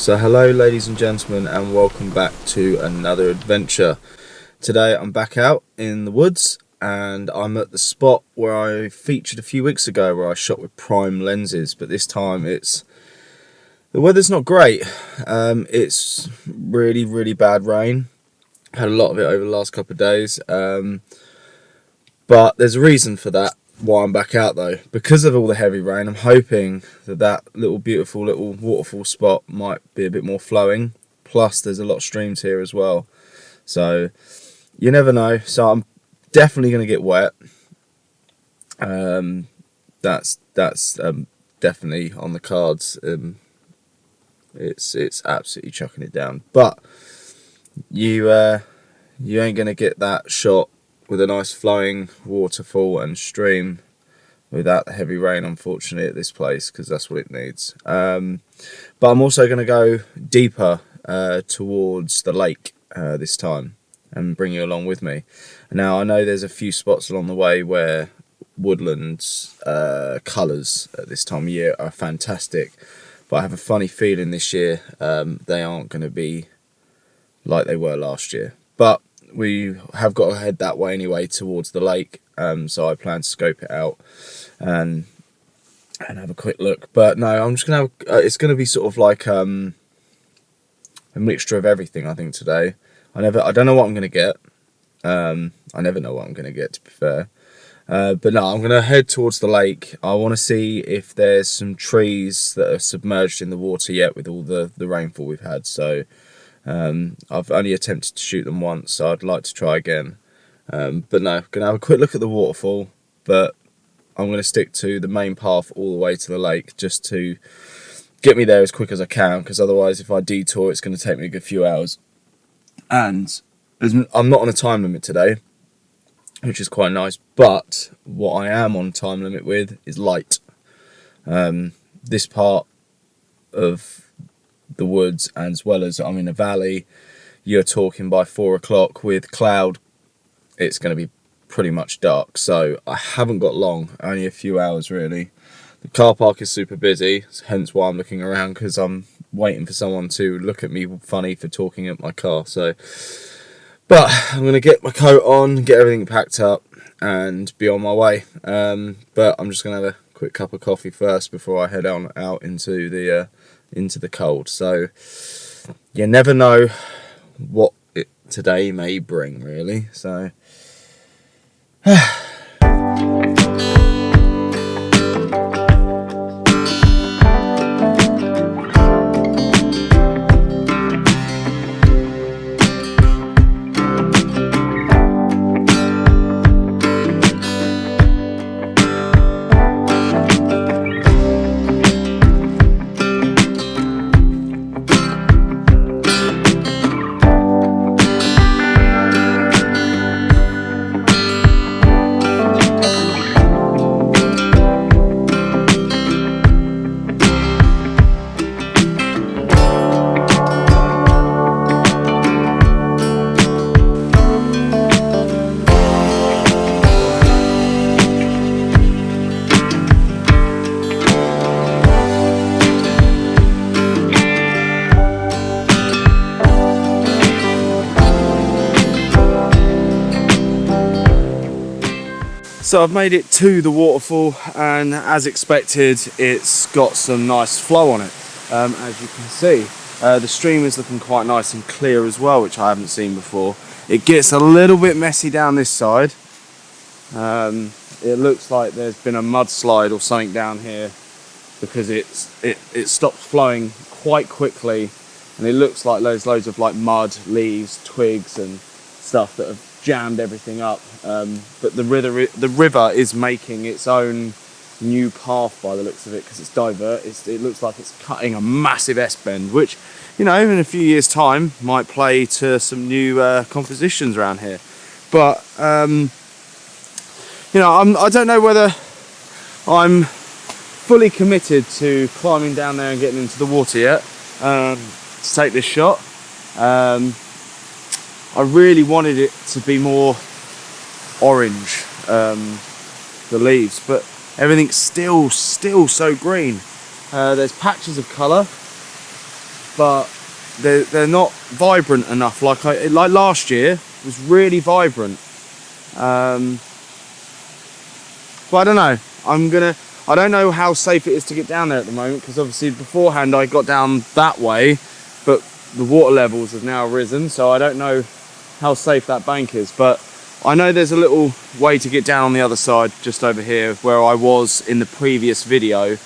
So hello ladies and gentlemen, and welcome back to another adventure. Today I'm back out in the woods and I'm at the spot where I featured a few weeks ago where I shot with prime lenses, but this time the weather's not great. It's really bad rain. Had a lot of it over the last couple of days, but there's a reason for that. Why I'm back out though, because of all the heavy rain. I'm hoping that beautiful little waterfall spot might be a bit more flowing, plus there's a lot of streams here as well, so you never know. So I'm definitely going to get wet. That's definitely on the cards. It's absolutely chucking it down, but you ain't going to get that shot with a nice flowing waterfall and stream without the heavy rain, unfortunately, at this place, because that's what it needs. But I'm also going to go deeper towards the lake this time and bring you along with me. Now, I know there's a few spots along the way where woodlands colours at this time of year are fantastic, but I have a funny feeling this year they aren't going to be like they were last year. But we have got to head that way anyway, towards the lake, so I plan to scope it out and have a quick look. But no, I'm just gonna have, it's gonna be sort of like a mixture of everything, I think, today. I don't know what I'm gonna get. I never know what I'm gonna get, to be fair. But no, I'm gonna head towards the lake. I want to see if there's some trees that are submerged in the water yet with all the rainfall we've had. So I've only attempted to shoot them once, so I'd like to try again. But no, gonna have a quick look at the waterfall, but I'm going to stick to the main path all the way to the lake just to get me there as quick as I can, because otherwise if I detour it's going to take me a good few hours. And I'm not on a time limit today, which is quite nice, but what I am on time limit with is light. This part of the woods, as well as I'm in a valley, you're talking by 4 o'clock with cloud, it's going to be pretty much dark, so I haven't got long, only a few hours really. The car park is super busy, hence why I'm looking around, because I'm waiting for someone to look at me funny for talking at my car. So, but I'm going to get my coat on, get everything packed up and be on my way. But I'm just going to have a quick cup of coffee first before I head on out into the cold. So you never know what today may bring, really. So So I've made it to the waterfall, and as expected it's got some nice flow on it. As you can see, the stream is looking quite nice and clear as well, which I haven't seen before. It gets a little bit messy down this side. It looks like there's been a mudslide or something down here, because it stopped flowing quite quickly, and it looks like there's loads of like mud, leaves, twigs and stuff that have jammed everything up. But the river is making its own new path by the looks of it, because it looks like it's cutting a massive S-bend, which, you know, in a few years time might play to some new compositions around here. But you know, I don't know whether I'm fully committed to climbing down there and getting into the water yet to take this shot. I really wanted it to be more orange, the leaves, but everything's still so green. There's patches of colour, but they're not vibrant enough. Like last year was really vibrant. But I don't know. I don't know how safe it is to get down there at the moment, because obviously beforehand I got down that way, but the water levels have now risen, so I don't know how safe that bank is. But I know there's a little way to get down on the other side, just over here where I was in the previous video,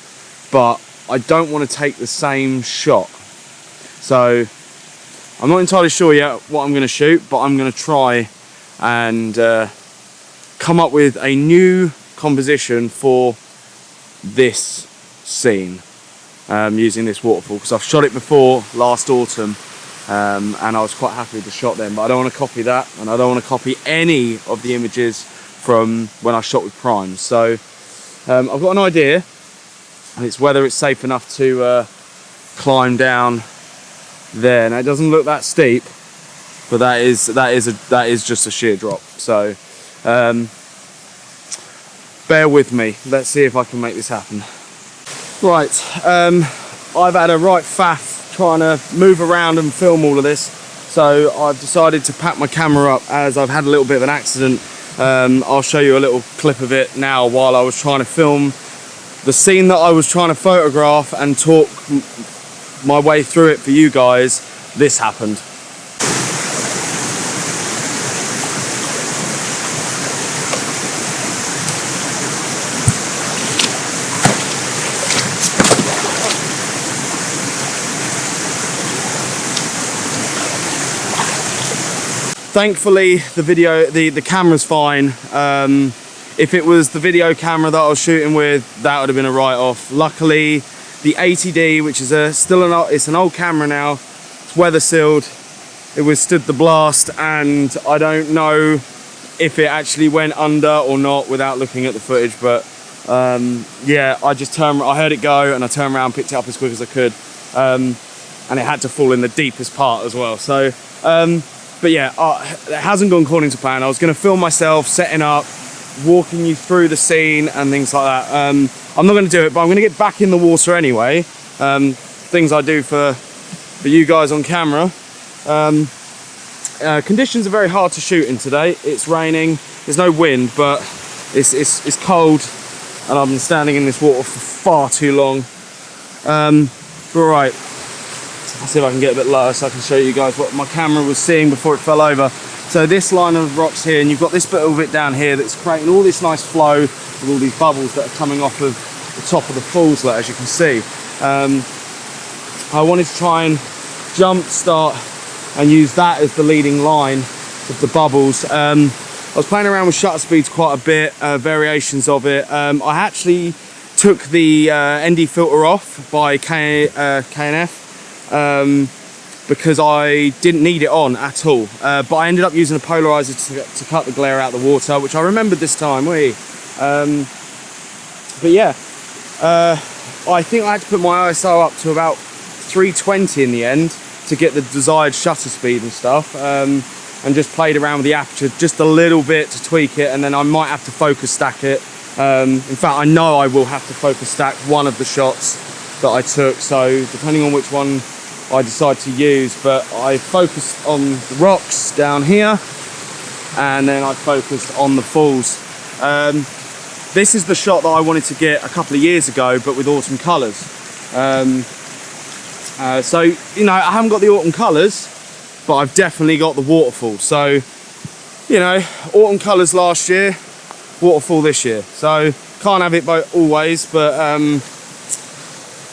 but I don't want to take the same shot. So I'm not entirely sure yet what I'm going to shoot, but I'm going to try and come up with a new composition for this scene using this waterfall, because I've shot it before last autumn and I was quite happy with the shot then, but I don't want to copy that, and I don't want to copy any of the images from when I shot with primes. So I've got an idea, and it's whether it's safe enough to climb down there. Now it doesn't look that steep, but that is just a sheer drop. So bear with me. Let's see if I can make this happen. Right, I've had a right faff trying to move around and film all of this, so I've decided to pack my camera up as I've had a little bit of an accident. I'll show you a little clip of it now. While I was trying to film the scene that I was trying to photograph and talk my way through it for you guys, this happened. Thankfully, the camera's fine. If it was the video camera that I was shooting with, that would have been a write-off. Luckily, the 80D, which is it's an old camera now, it's weather sealed, it withstood the blast, and I don't know if it actually went under or not without looking at the footage, but yeah, I heard it go and I turned around, picked it up as quick as I could, and it had to fall in the deepest part as well. So but yeah, it hasn't gone according to plan. I was going to film myself setting up, walking you through the scene and things like that. I'm not going to do it, but I'm going to get back in the water anyway. Things I do for you guys on camera. Conditions are very hard to shoot in today. It's raining, there's no wind, but it's cold, and I've been standing in this water for far too long. But right, I'll see if I can get a bit lower so I can show you guys what my camera was seeing before it fell over. So this line of rocks here, and you've got this bit of it down here that's creating all this nice flow with all these bubbles that are coming off of the top of the falls there, as you can see. I wanted to try and jump start and use that as the leading line of the bubbles. I was playing around with shutter speeds quite a bit, variations of it. I actually took the ND filter off by K&F. Because I didn't need it on at all, but I ended up using a polarizer to cut the glare out of the water, which I remembered this time. But yeah, I think I had to put my ISO up to about 320 in the end to get the desired shutter speed and stuff, and just played around with the aperture just a little bit to tweak it, and then I might have to focus stack it. In fact, I know I will have to focus stack one of the shots that I took, so depending on which one I decide to use, but I focused on the rocks down here, and then I focused on the falls. This is the shot that I wanted to get a couple of years ago, but with autumn colours. So, you know, I haven't got the autumn colours, but I've definitely got the waterfall. So, you know, autumn colours last year, waterfall this year. So, can't have it both always, but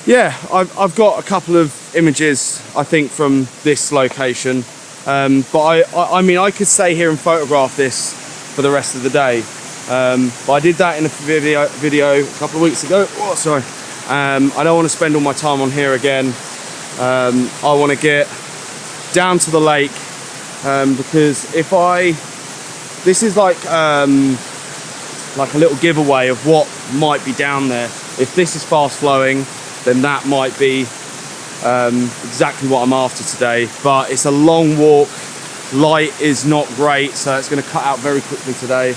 yeah, I've got a couple of images, I think, from this location. But I mean, I could stay here and photograph this for the rest of the day. But I did that in a video a couple of weeks ago. Oh, sorry. I don't want to spend all my time on here again. I want to get down to the lake, because this is like a little giveaway of what might be down there. If this is fast flowing, then that might be exactly what I'm after today. But it's a long walk, light is not great, so it's going to cut out very quickly today.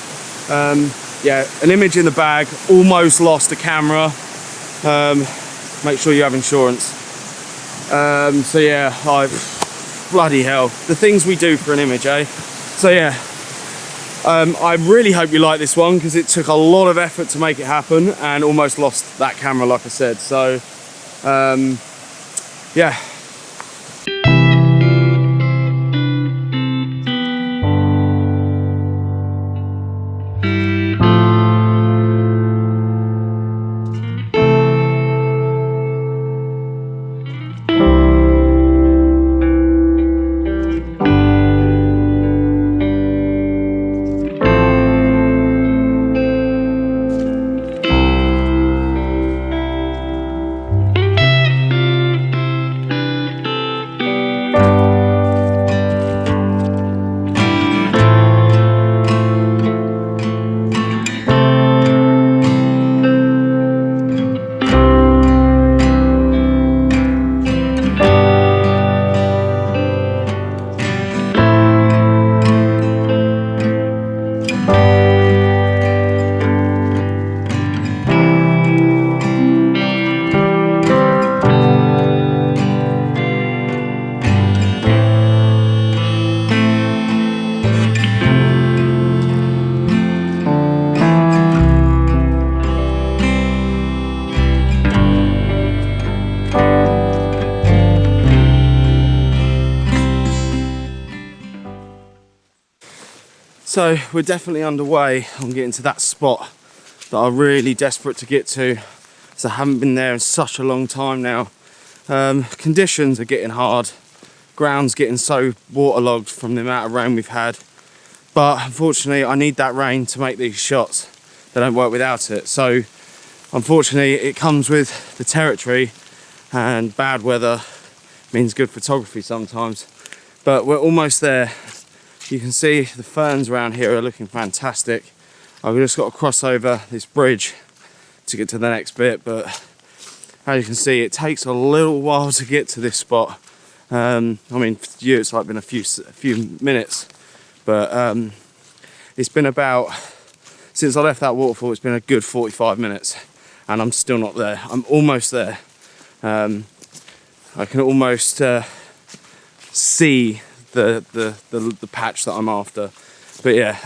Yeah, an image in the bag, almost lost a camera. Make sure you have insurance. So yeah, bloody hell, the things we do for an image, eh? So yeah, I really hope you like this one, because it took a lot of effort to make it happen and almost lost that camera, like I said. So yeah. So we're definitely underway on getting to that spot that I'm really desperate to get to, because I haven't been there in such a long time now. Conditions are getting hard, ground's getting so waterlogged from the amount of rain we've had, but unfortunately I need that rain to make these shots. They don't work without it. So unfortunately it comes with the territory, and bad weather means good photography sometimes. But we're almost there. You can see the ferns around here are looking fantastic. I've just got to cross over this bridge to get to the next bit, but as you can see, it takes a little while to get to this spot. I mean, for you it's like been a few minutes, but it's been about, since I left that waterfall, it's been a good 45 minutes, and I'm still not there. I'm almost there. I can almost see the patch that I'm after. But yeah,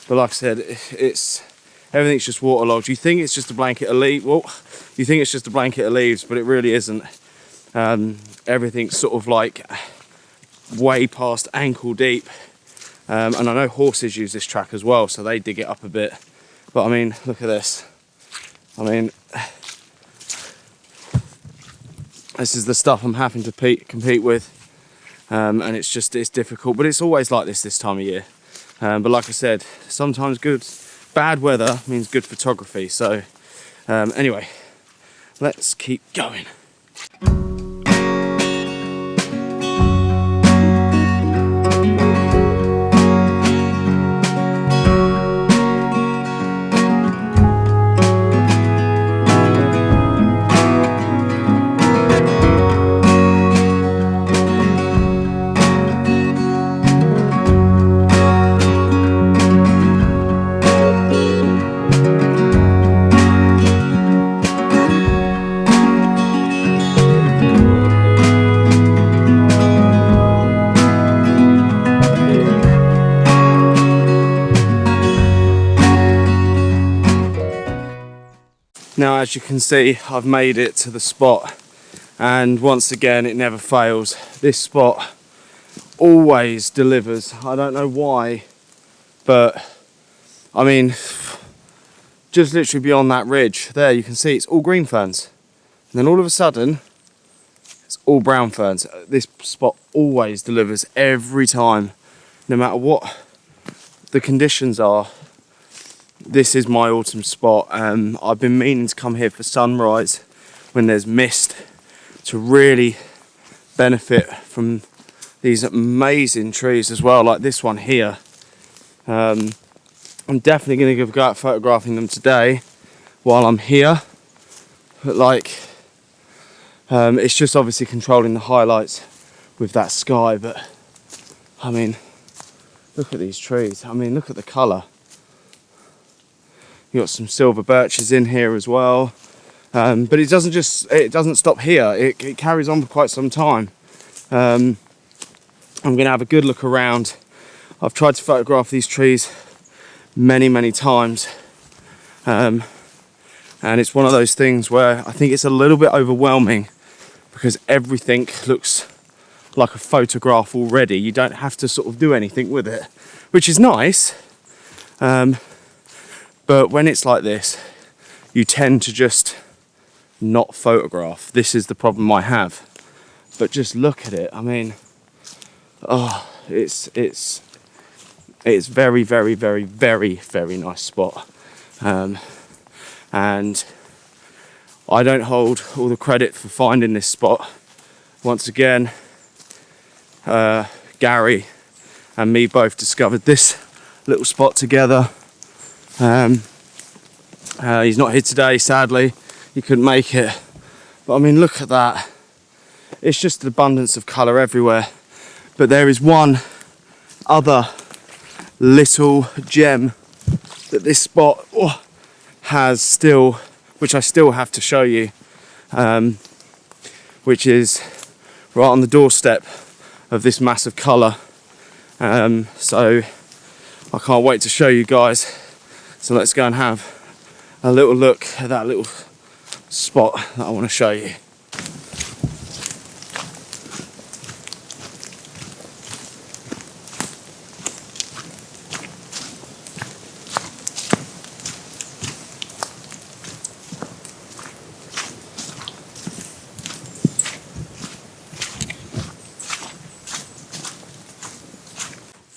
but like I said, it's everything's just waterlogged. You think it's just a blanket of leaves. Well, you think it's just a blanket of leaves, but it really isn't. Everything's sort of like way past ankle deep. And I know horses use this track as well, so they dig it up a bit. But I mean, look at this. I mean, this is the stuff I'm having to compete with. And it's difficult, but it's always like this time of year. But like I said, sometimes bad weather means good photography. So anyway, let's keep going. Now, as you can see, I've made it to the spot, and once again, it never fails. This spot always delivers. I don't know why, but I mean, just literally beyond that ridge there, you can see it's all green ferns, and then all of a sudden it's all brown ferns. This spot always delivers every time, no matter what the conditions are. This is my autumn spot. I've been meaning to come here for sunrise when there's mist, to really benefit from these amazing trees as well, like this one here. I'm definitely going to give a go at photographing them today while I'm here, but like it's just obviously controlling the highlights with that sky. But I mean, look at these trees. I mean, look at the colour. You got some silver birches in here as well. But it doesn't stop here. It carries on for quite some time. I'm going to have a good look around. I've tried to photograph these trees many times, and it's one of those things where I think it's a little bit overwhelming because everything looks like a photograph already. You don't have to sort of do anything with it, which is nice, but when it's like this, you tend to just not photograph. This is the problem I have. But just look at it. I mean, oh, it's very nice spot, and I don't hold all the credit for finding this spot. Once again, Gary and me both discovered this little spot together. He's not here today, sadly. He couldn't make it. But I mean, look at that. It's just an abundance of colour everywhere. But there is one other little gem that this spot has still, which I still have to show you, which is right on the doorstep of this massive colour. So I can't wait to show you guys. So let's go and have a little look at that little spot that I want to show you.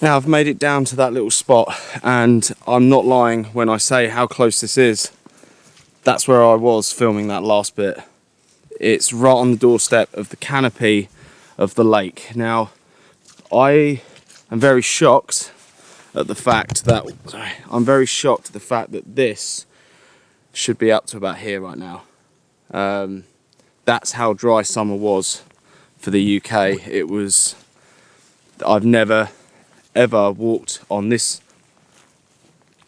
Now I've made it down to that little spot, and I'm not lying when I say how close this is. That's where I was filming that last bit. It's right on the doorstep of the canopy of the lake. Now, I am very shocked at the fact that, this should be up to about here right now. That's how dry summer was for the UK. I've never ever walked on this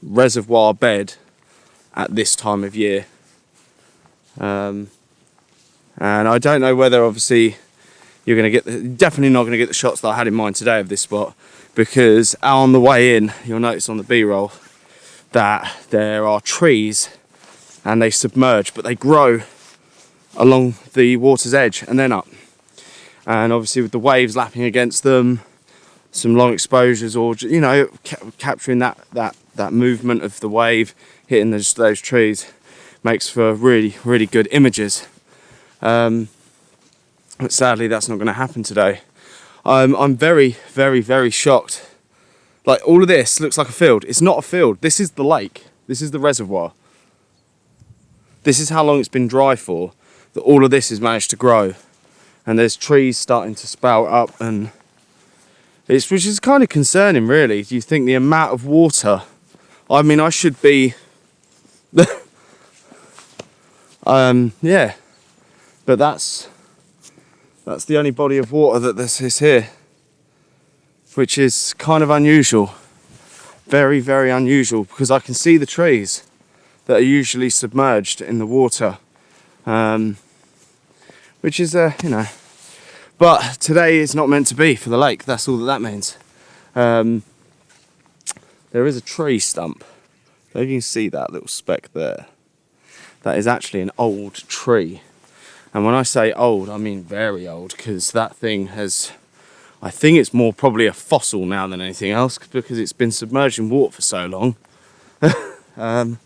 reservoir bed at this time of year, and I don't know whether, obviously, you're going to get definitely not going to get the shots that I had in mind today of this spot, because on the way in you'll notice on the B-roll that there are trees and they submerge, but they grow along the water's edge and then up, and obviously with the waves lapping against them, some long exposures, or capturing that movement of the wave hitting those trees, makes for really good images. But sadly, that's not going to happen today. I'm very shocked. Like, all of this looks like a field. It's not a field. This is the lake. This is the reservoir. This is how long it's been dry for, that all of this has managed to grow, and there's trees starting to sprout up, and which is kind of concerning, really. Do you think the amount of water? I mean, I should be, yeah. But that's the only body of water that this is here, which is kind of unusual. Very unusual, because I can see the trees that are usually submerged in the water, which is But today is not meant to be for the lake. That's all that means. There is a tree stump. If you can see that little speck there, that is actually an old tree. And when I say old, I mean very old, because that thing has, I think it's more probably a fossil now than anything else, because it's been submerged in water for so long. But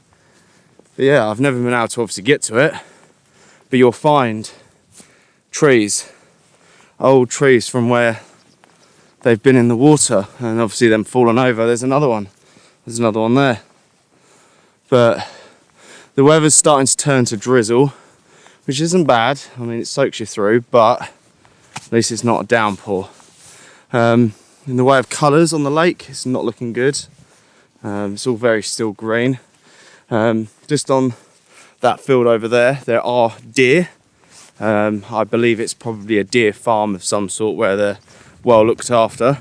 yeah, I've never been able to obviously get to it. But you'll find trees, old trees from where they've been in the water, and obviously them fallen over. There's another one there. But the weather's starting to turn to drizzle, which isn't bad. I mean, it soaks you through, but at least it's not a downpour. In the way of colours on the lake, it's not looking good. It's all very still green. Just on that field over there are deer. I believe it's probably a deer farm of some sort where they're well looked after,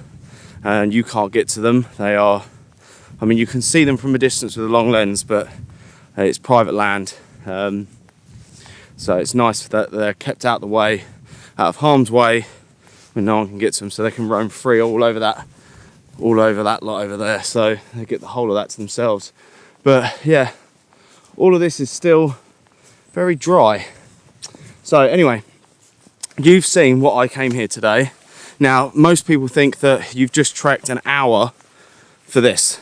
and you can't get to them. They are, I mean, you can see them from a distance with a long lens, but it's private land. So it's nice that they're kept out of the way, out of harm's way, when no one can get to them, so they can roam free all over that lot over there. So they get the whole of that to themselves. But yeah, all of this is still very dry. So anyway, you've seen what I came here today. Now, most people think that you've just trekked an hour for this.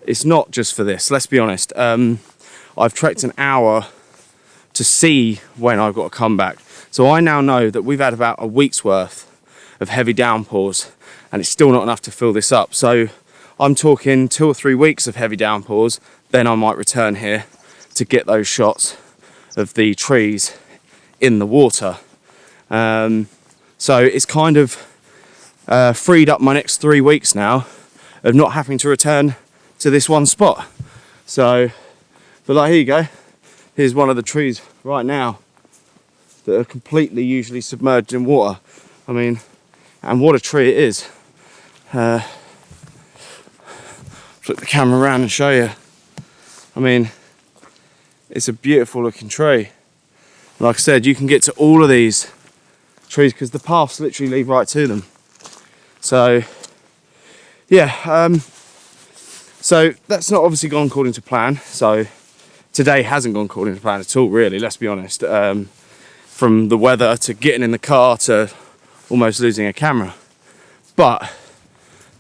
It's not just for this, let's be honest. I've trekked an hour to see when I've got to come back. So I now know that we've had about a week's worth of heavy downpours, and it's still not enough to fill this up. So I'm talking 2 or 3 weeks of heavy downpours, then I might return here to get those shots of the trees in the water. So it's kind of freed up my next 3 weeks now of not having to return to this one spot. So, but like, here you go. Here's one of the trees right now that are completely usually submerged in water. I mean, and what a tree it is. Flip the camera around and show you. I mean, it's a beautiful looking tree. Like I said, you can get to all of these trees because the paths literally lead right to them. So yeah, so that's not obviously gone according to plan. So today hasn't gone according to plan at all, really, let's be honest. From the weather to getting in the car to almost losing a camera. But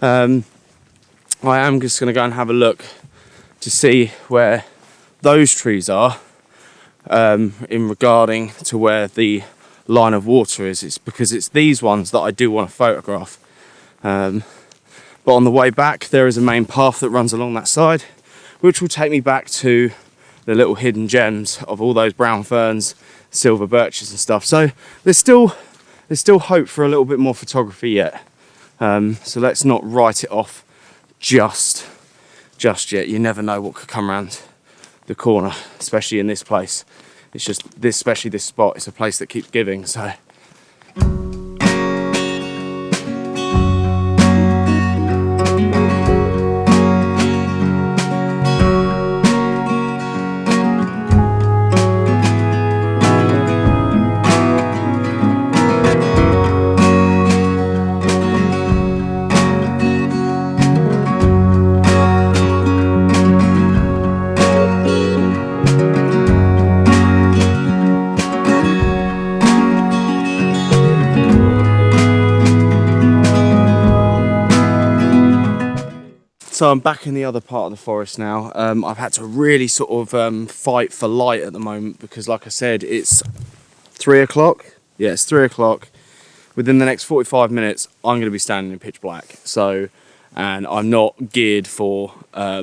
I am just going to go and have a look to see where those trees are in regarding to where the line of water is. It's because it's these ones that I do want to photograph. But on the way back, there is a main path that runs along that side, which will take me back to the little hidden gems of all those brown ferns, silver birches and stuff. So there's still hope for a little bit more photography yet. So let's not write it off just yet. You never know what could come around the corner, especially in this place. It's just this, especially this spot, it's a place that keeps giving. So So I'm back in the other part of the forest now. I've had to really sort of fight for light at the moment because, like I said, it's 3 o'clock. Yeah, it's 3 o'clock. Within the next 45 minutes, I'm going to be standing in pitch black. So, and I'm not geared for a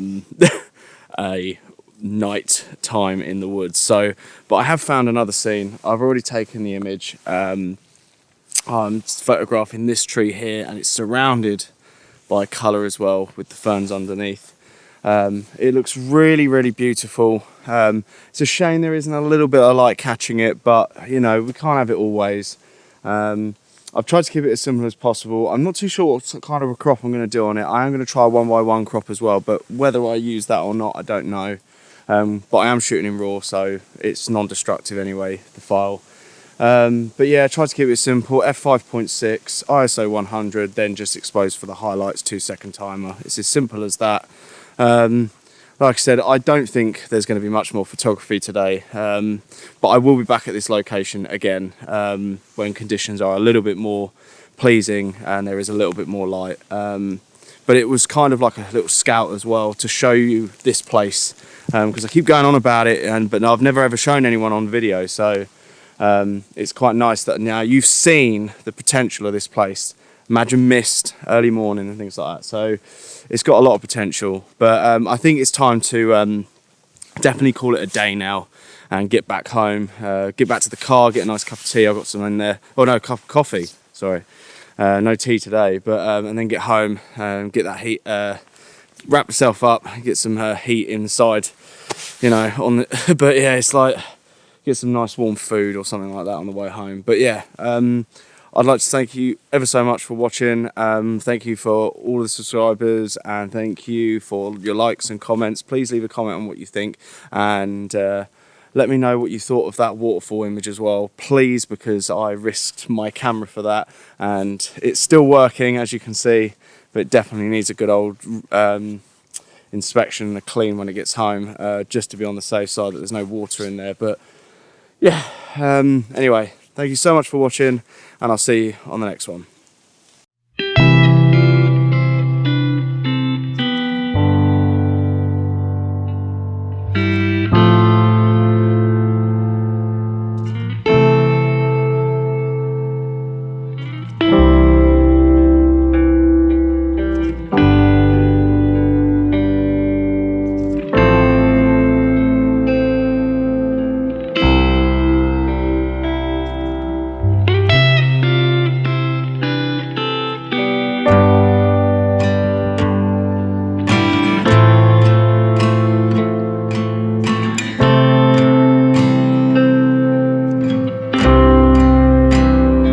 night time in the woods. So, but I have found another scene. I've already taken the image. I'm photographing this tree here, and it's surrounded by colour as well with the ferns underneath. It looks really, really beautiful. It's a shame there isn't a little bit of light catching it, but you know, we can't have it always. I've tried to keep it as simple as possible. I'm not too sure what kind of a crop I'm going to do on it. I am going to try 1x1 crop as well, but whether I use that or not, I don't know. But I am shooting in RAW, so it's non-destructive anyway, the file. But yeah, try to keep it simple. f5.6, ISO 100, then just expose for the highlights, 2-second timer. It's as simple as that. Like I said, I don't think there's going to be much more photography today, but I will be back at this location again when conditions are a little bit more pleasing and there is a little bit more light. But it was kind of like a little scout as well to show you this place, because I keep going on about it, but I've never ever shown anyone on video, so it's quite nice that now you've seen the potential of this place. Imagine mist, early morning and things like that. So it's got a lot of potential, but I think it's time to definitely call it a day now and get back home, get back to the car, get a nice cup of tea. I've got some in there. Oh no, cup of coffee, sorry. No tea today, but and then get home, get that heat, wrap myself up, get some heat inside, you know, on the, but yeah, it's like, get some nice warm food or something like that on the way home. But yeah, I'd like to thank you ever so much for watching. Thank you for all the subscribers, and thank you for your likes and comments. Please leave a comment on what you think, and Let me know what you thought of that waterfall image as well, please, because I risked my camera for that, and it's still working, as you can see, but it definitely needs a good old inspection and a clean when it gets home, just to be on the safe side that there's no water in there. But yeah, anyway, thank you so much for watching, and I'll see you on the next one.